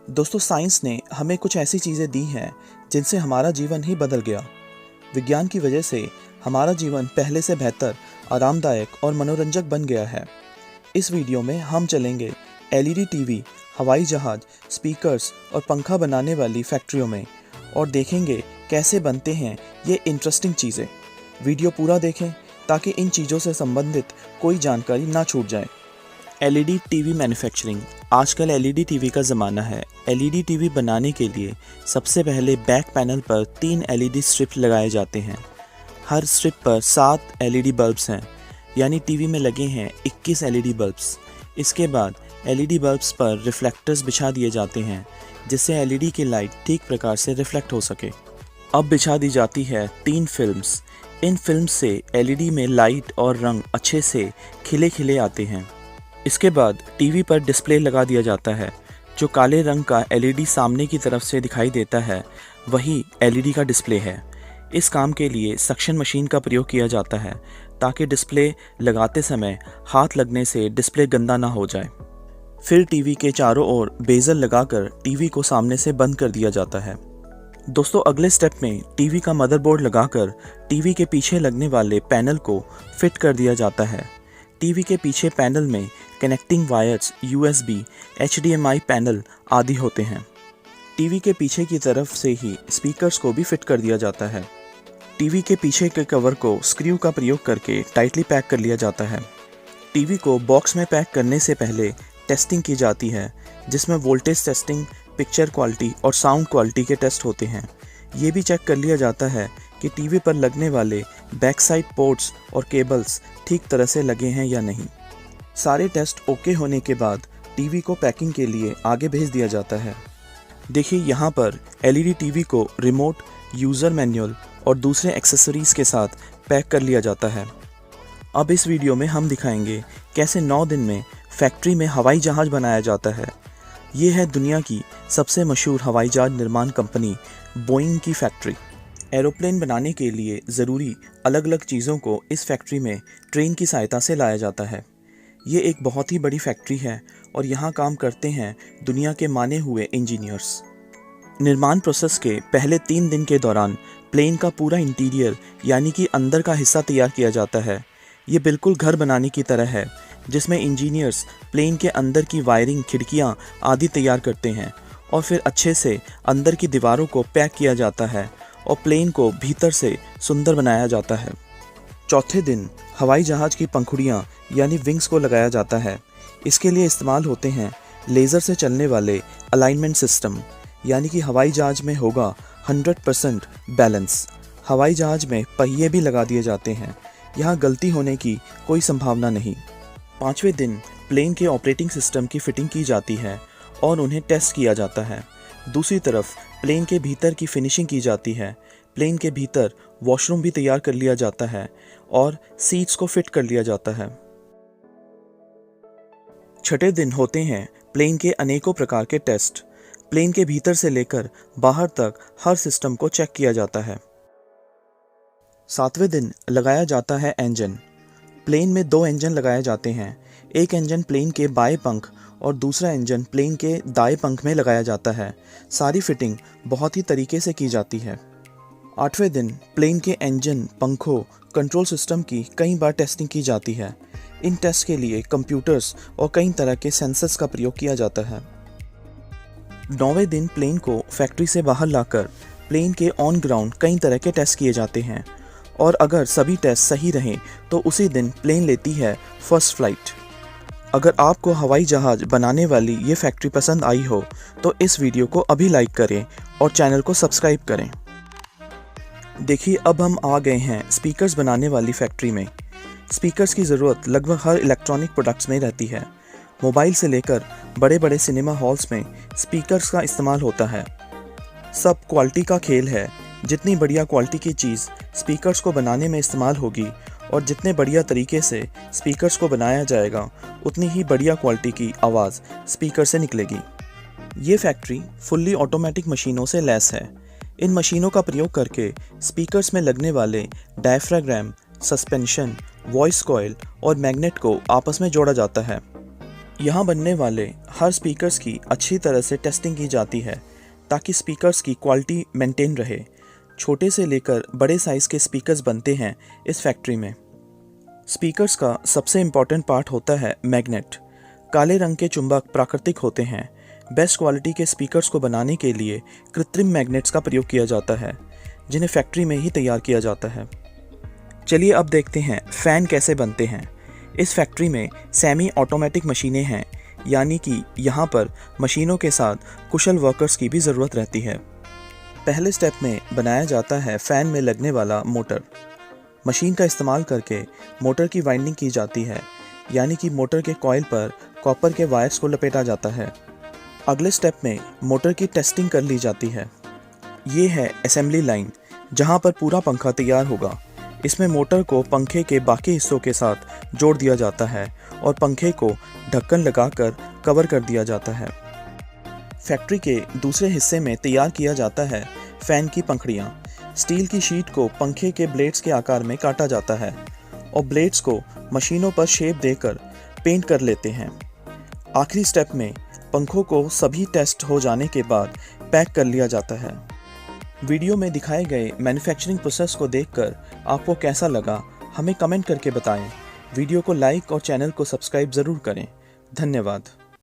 दोस्तों, साइंस ने हमें कुछ ऐसी चीज़ें दी हैं जिनसे हमारा जीवन ही बदल गया। विज्ञान की वजह से हमारा जीवन पहले से बेहतर, आरामदायक और मनोरंजक बन गया है। इस वीडियो में हम चलेंगे एलईडी टीवी, हवाई जहाज, स्पीकर्स और पंखा बनाने वाली फैक्ट्रियों में और देखेंगे कैसे बनते हैं ये इंटरेस्टिंग चीज़ें। वीडियो पूरा देखें ताकि इन चीज़ों से संबंधित कोई जानकारी ना छूट जाए। LED TV manufacturing. आजकल एलईडी टीवी का ज़माना है। एलईडी टीवी बनाने के लिए सबसे पहले बैक पैनल पर 3 एलईडी स्ट्रिप लगाए जाते हैं। हर स्ट्रिप पर 7 एलईडी बल्ब्स हैं, यानी टीवी में लगे हैं 21 एलईडी बल्ब्स। इसके बाद एलईडी बल्ब्स पर रिफ्लेक्टर्स बिछा दिए जाते हैं जिससे एलईडी की लाइट ठीक प्रकार से रिफ्लेक्ट हो सके। अब बिछा दी जाती है 3 फिल्म्स। इन फिल्म से एलईडी में लाइट और रंग अच्छे से खिले खिले आते हैं। इसके बाद टीवी पर डिस्प्ले लगा दिया जाता है। जो काले रंग का एलईडी सामने की तरफ से दिखाई देता है वही एलईडी का डिस्प्ले है। इस काम के लिए सक्शन मशीन का प्रयोग किया जाता है ताकि डिस्प्ले लगाते समय हाथ लगने से डिस्प्ले गंदा ना हो जाए। फिर टीवी के चारों ओर बेजल लगाकर टीवी को सामने से बंद कर दिया जाता है। दोस्तों, अगले स्टेप में टीवी का मदरबोर्ड लगाकर टीवी के पीछे लगने वाले पैनल को फिट कर दिया जाता है। टीवी के पीछे पैनल में connecting wires, USB, HDMI panel आदि होते हैं। टीवी के पीछे की तरफ से ही स्पीकर्स को भी फिट कर दिया जाता है। टीवी के पीछे के कवर को स्क्रू का प्रयोग करके टाइटली पैक कर लिया जाता है। टीवी को बॉक्स में पैक करने से पहले टेस्टिंग की जाती है जिसमें वोल्टेज टेस्टिंग, पिक्चर क्वालिटी और साउंड क्वालिटी के टेस्ट होते हैं। ये भी चेक कर लिया जाता है कि टीवी पर लगने वाले बैक साइड पोर्ट्स और केबल्स ठीक तरह से लगे हैं या नहीं। सारे टेस्ट ओके होने के बाद टीवी को पैकिंग के लिए आगे भेज दिया जाता है। देखिए, यहाँ पर एलईडी टीवी को रिमोट, यूज़र मैनुअल और दूसरे एक्सेसरीज़ के साथ पैक कर लिया जाता है। अब इस वीडियो में हम दिखाएंगे कैसे 9 दिन में फैक्ट्री में हवाई जहाज़ बनाया जाता है। ये है दुनिया की सबसे मशहूर हवाई जहाज निर्माण कंपनी बोइंग की फैक्ट्री। एरोप्लेन बनाने के लिए ज़रूरी अलग अलग चीज़ों को इस फैक्ट्री में ट्रेन की सहायता से लाया जाता है। ये एक बहुत ही बड़ी फैक्ट्री है और यहाँ काम करते हैं दुनिया के माने हुए इंजीनियर्स। निर्माण प्रोसेस के पहले 3 दिन के दौरान प्लेन का पूरा इंटीरियर यानी कि अंदर का हिस्सा तैयार किया जाता है। ये बिल्कुल घर बनाने की तरह है जिसमें इंजीनियर्स प्लेन के अंदर की वायरिंग, खिड़कियाँ आदि तैयार करते हैं और फिर अच्छे से अंदर की दीवारों को पैक किया जाता है और प्लेन को भीतर से सुंदर बनाया जाता है। चौथे दिन हवाई जहाज़ की पंखुड़ियाँ यानी विंग्स को लगाया जाता है। इसके लिए इस्तेमाल होते हैं लेज़र से चलने वाले अलाइनमेंट सिस्टम, यानी कि हवाई जहाज़ में होगा 100% बैलेंस। हवाई जहाज़ में पहिए भी लगा दिए जाते हैं। यहाँ गलती होने की कोई संभावना नहीं। 5वें दिन प्लेन के ऑपरेटिंग सिस्टम की फिटिंग की जाती है और उन्हें टेस्ट किया जाता है। दूसरी तरफ प्लेन के भीतर की फिनिशिंग की जाती है। प्लेन के भीतर वॉशरूम भी तैयार कर लिया जाता है और सीट्स को फिट कर लिया जाता है। 6ठे दिन होते हैं प्लेन के अनेकों प्रकार के टेस्ट। प्लेन के भीतर से लेकर बाहर तक हर सिस्टम को चेक किया जाता है। 7वें दिन लगाया जाता है इंजन। प्लेन में 2 इंजन लगाए जाते हैं। एक इंजन प्लेन के बाएं पंख और दूसरा इंजन प्लेन के दाएं पंख में लगाया जाता है। सारी फिटिंग बहुत ही तरीके से की जाती है। 8वें दिन प्लेन के इंजन, पंखों, कंट्रोल सिस्टम की कई बार टेस्टिंग की जाती है। इन टेस्ट के लिए कंप्यूटर्स और कई तरह के सेंसर्स का प्रयोग किया जाता है। 9वें दिन प्लेन को फैक्ट्री से बाहर लाकर प्लेन के ऑन ग्राउंड कई तरह के टेस्ट किए जाते हैं और अगर सभी टेस्ट सही रहें तो उसी दिन प्लेन लेती है फर्स्ट फ्लाइट। अगर आपको हवाई जहाज़ बनाने वाली ये फैक्ट्री पसंद आई हो तो इस वीडियो को अभी लाइक करें और चैनल को सब्सक्राइब करें। देखिए, अब हम आ गए हैं स्पीकर्स बनाने वाली फैक्ट्री में। स्पीकर्स की ज़रूरत लगभग हर इलेक्ट्रॉनिक प्रोडक्ट्स में रहती है। मोबाइल से लेकर बड़े बड़े सिनेमा हॉल्स में स्पीकर्स का इस्तेमाल होता है। सब क्वालिटी का खेल है। जितनी बढ़िया क्वालिटी की चीज़ स्पीकर्स को बनाने में इस्तेमाल होगी और जितने बढ़िया तरीके से स्पीकर्स को बनाया जाएगा उतनी ही बढ़िया क्वालिटी की आवाज़ स्पीकर से निकलेगी। ये फैक्ट्री फुल्ली ऑटोमेटिक मशीनों से लैस है। इन मशीनों का प्रयोग करके स्पीकर्स में लगने वाले डायफ्राग्राम, सस्पेंशन, वॉइस कॉइल और मैग्नेट को आपस में जोड़ा जाता है। यहाँ बनने वाले हर स्पीकर्स की अच्छी तरह से टेस्टिंग की जाती है ताकि स्पीकर्स की क्वालिटी मेंटेन रहे। छोटे से लेकर बड़े साइज़ के स्पीकर्स बनते हैं इस फैक्ट्री में। स्पीकर्स का सबसे इम्पॉर्टेंट पार्ट होता है मैग्नेट। काले रंग के चुंबक प्राकृतिक होते हैं। बेस्ट क्वालिटी के स्पीकर्स को बनाने के लिए कृत्रिम मैग्नेट्स का प्रयोग किया जाता है, जिन्हें फैक्ट्री में ही तैयार किया जाता है। चलिए अब देखते हैं फ़ैन कैसे बनते हैं। इस फैक्ट्री में सेमी ऑटोमेटिक मशीनें हैं, यानी कि यहाँ पर मशीनों के साथ कुशल वर्कर्स की भी ज़रूरत रहती है। पहले स्टेप में बनाया जाता है फ़ैन में लगने वाला मोटर। मशीन का इस्तेमाल करके मोटर की वाइंडिंग की जाती है, यानी कि मोटर के कॉइल पर कॉपर के वायर्स को लपेटा जाता है। अगले स्टेप में मोटर की टेस्टिंग कर ली जाती है। ये है असेंबली लाइन, जहाँ पर पूरा पंखा तैयार होगा। इसमें मोटर को पंखे के बाकी हिस्सों के साथ जोड़ दिया जाता है और पंखे को ढक्कन लगाकर कवर कर दिया जाता है। फैक्ट्री के दूसरे हिस्से में तैयार किया जाता है फ़ैन की पंखुड़ियाँ। स्टील की शीट को पंखे के ब्लेड्स के आकार में काटा जाता है और ब्लेड्स को मशीनों पर शेप देकर पेंट कर लेते हैं। आखिरी स्टेप में पंखों को सभी टेस्ट हो जाने के बाद पैक कर लिया जाता है। वीडियो में दिखाए गए मैन्युफैक्चरिंग प्रोसेस को देखकर आपको कैसा लगा, हमें कमेंट करके बताएं। वीडियो को लाइक और चैनल को सब्सक्राइब ज़रूर करें। धन्यवाद।